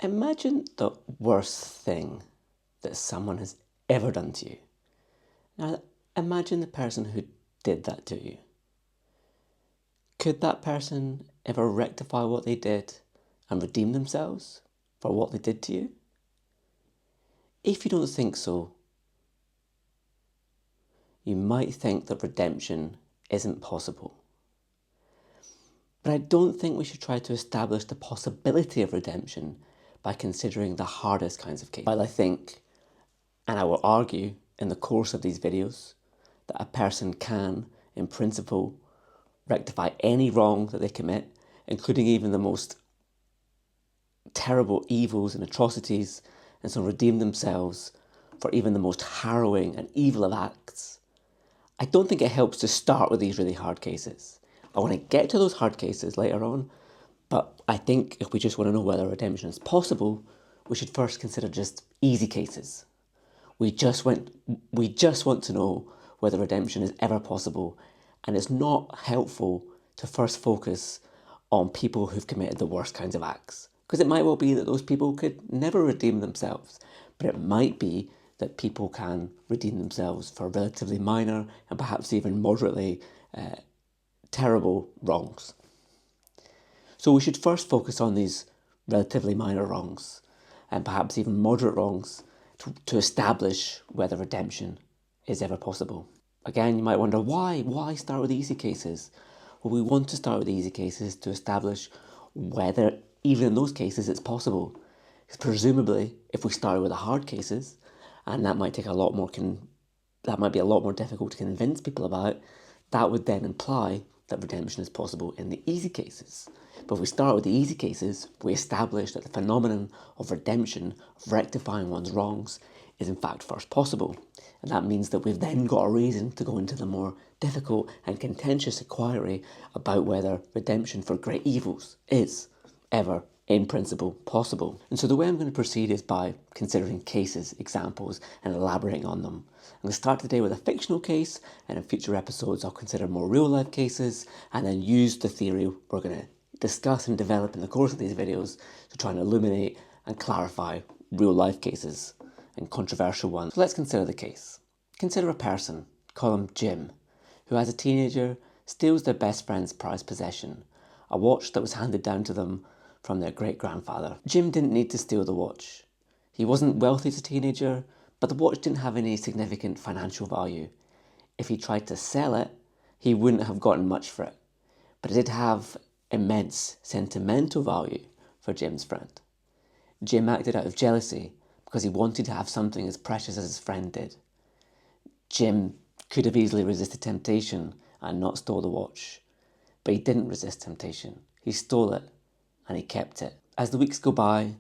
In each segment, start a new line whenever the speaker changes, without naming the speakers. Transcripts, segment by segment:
Imagine the worst thing that someone has ever done to you. Now, imagine the person who did that to you. Could that person ever rectify what they did and redeem themselves for what they did to you? If you don't think so, you might think that redemption isn't possible. But I don't think we should try to establish the possibility of redemption by considering the hardest kinds of cases. While I think, and I will argue in the course of these videos, that a person can, in principle, rectify any wrong that they commit, including even the most terrible evils and atrocities, and so redeem themselves for even the most harrowing and evil of acts. I don't think it helps to start with these really hard cases. I want to get to those hard cases later on, but I think if we just want to know whether redemption is possible, we should first consider just easy cases. We just want to know whether redemption is ever possible, and it's not helpful to first focus on people who've committed the worst kinds of acts, because it might well be that those people could never redeem themselves, but it might be that people can redeem themselves for relatively minor and perhaps even moderately terrible wrongs. So we should first focus on these relatively minor wrongs and perhaps even moderate wrongs to establish whether redemption is ever possible. Again, you might wonder, why start with easy cases? Well, we want to start with easy cases to establish whether, even in those cases, it's possible. Because presumably, if we started with the hard cases, and that might be a lot more difficult to convince people about, that would then imply that redemption is possible in the easy cases. But if we start with the easy cases, we establish that the phenomenon of redemption, of rectifying one's wrongs, is in fact first possible. And that means that we've then got a reason to go into the more difficult and contentious inquiry about whether redemption for great evils is ever, in principle, possible. And so the way I'm going to proceed is by considering cases, examples, and elaborating on them. I'm going to start today with a fictional case, and in future episodes I'll consider more real-life cases, and then use the theory we're going to discuss and develop in the course of these videos to try and illuminate and clarify real-life cases and controversial ones. So let's consider the case. Consider a person, call him Jim, who as a teenager steals their best friend's prized possession, a watch that was handed down to them from their great-grandfather. Jim didn't need to steal the watch. He wasn't wealthy as a teenager, but the watch didn't have any significant financial value. If he tried to sell it, he wouldn't have gotten much for it. But it did have immense sentimental value for Jim's friend. Jim acted out of jealousy because he wanted to have something as precious as his friend did. Jim could have easily resisted temptation and not stole the watch, but he didn't resist temptation. He stole it and he kept it. As the weeks go by,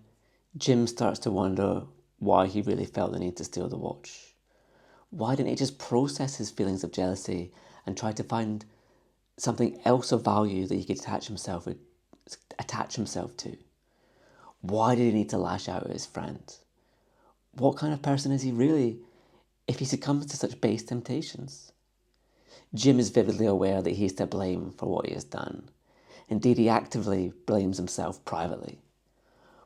Jim starts to wonder why he really felt the need to steal the watch. Why didn't he just process his feelings of jealousy and try to find something else of value that he could attach himself to? Why did he need to lash out at his friend? What kind of person is he really if he succumbs to such base temptations? Jim is vividly aware that he is to blame for what he has done. Indeed, he actively blames himself privately.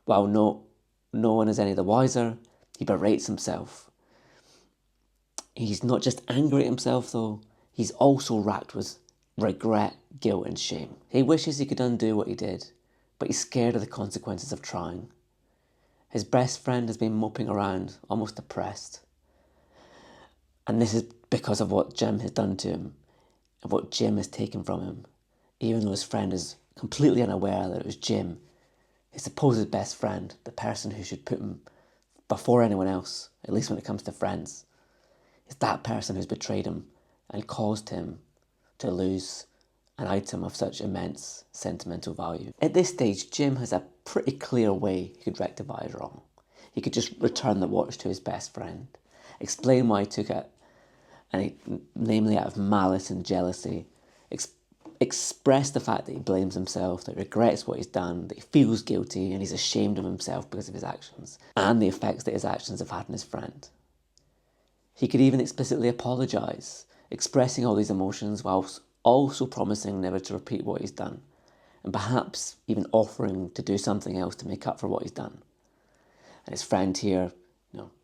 While no one is any the wiser, he berates himself. He's not just angry at himself though, he's also racked with regret, guilt and shame. He wishes he could undo what he did, but he's scared of the consequences of trying. His best friend has been moping around, almost depressed. And this is because of what Jim has done to him, of what Jim has taken from him, even though his friend is completely unaware that it was Jim, his supposed best friend, the person who should put him before anyone else, at least when it comes to friends. It's that person who's betrayed him and caused him to lose an item of such immense sentimental value. At this stage, Jim has a pretty clear way he could rectify his wrong. He could just return the watch to his best friend, explain why he took it, and namely out of malice and jealousy, express the fact that he blames himself, that he regrets what he's done, that he feels guilty and he's ashamed of himself because of his actions, and the effects that his actions have had on his friend. He could even explicitly apologise, expressing all these emotions whilst also promising never to repeat what he's done, and perhaps even offering to do something else to make up for what he's done. And his friend here,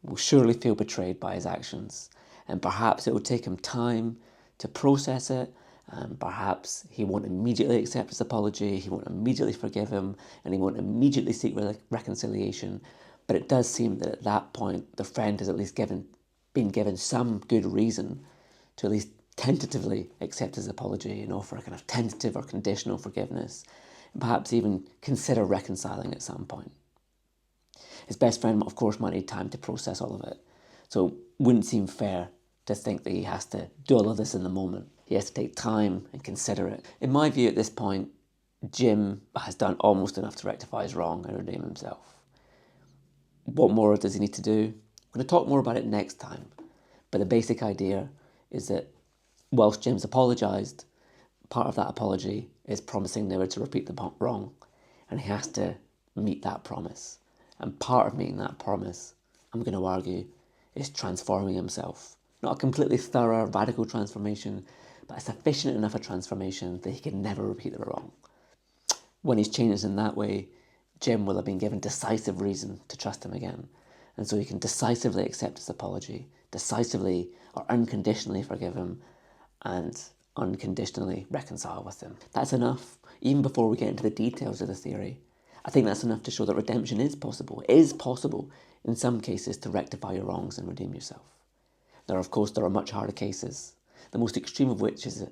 will surely feel betrayed by his actions. And perhaps it will take him time to process it. And perhaps he won't immediately accept his apology, he won't immediately forgive him, and he won't immediately seek reconciliation. But it does seem that at that point, the friend has at least been given some good reason to at least tentatively accept his apology and offer a kind of tentative or conditional forgiveness, and perhaps even consider reconciling at some point. His best friend, of course, might need time to process all of it, so it wouldn't seem fair to think that he has to do all of this in the moment. He has to take time and consider it. In my view, at this point, Jim has done almost enough to rectify his wrong and redeem himself. What more does he need to do? I'm going to talk more about it next time, but the basic idea is that whilst Jim's apologised, part of that apology is promising never to repeat the wrong, and he has to meet that promise. And part of meeting that promise, I'm going to argue, is transforming himself. Not a completely thorough, radical transformation, but a sufficient enough a transformation that he can never repeat the wrong. When he's changed in that way, Jim will have been given decisive reason to trust him again. And so he can decisively accept his apology, decisively or unconditionally forgive him, and unconditionally reconcile with him. That's enough, even before we get into the details of the theory. I think that's enough to show that redemption is possible. It is possible, in some cases, to rectify your wrongs and redeem yourself. Now, of course, there are much harder cases, the most extreme of which is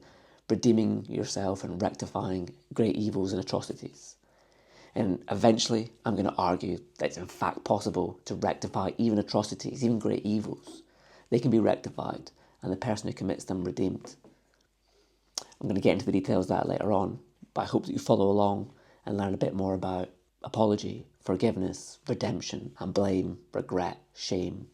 redeeming yourself and rectifying great evils and atrocities. And eventually, I'm going to argue that it's in fact possible to rectify even atrocities, even great evils. They can be rectified, and the person who commits them redeemed. I'm going to get into the details of that later on, but I hope that you follow along and learn a bit more about apology, forgiveness, redemption, and blame, regret, shame,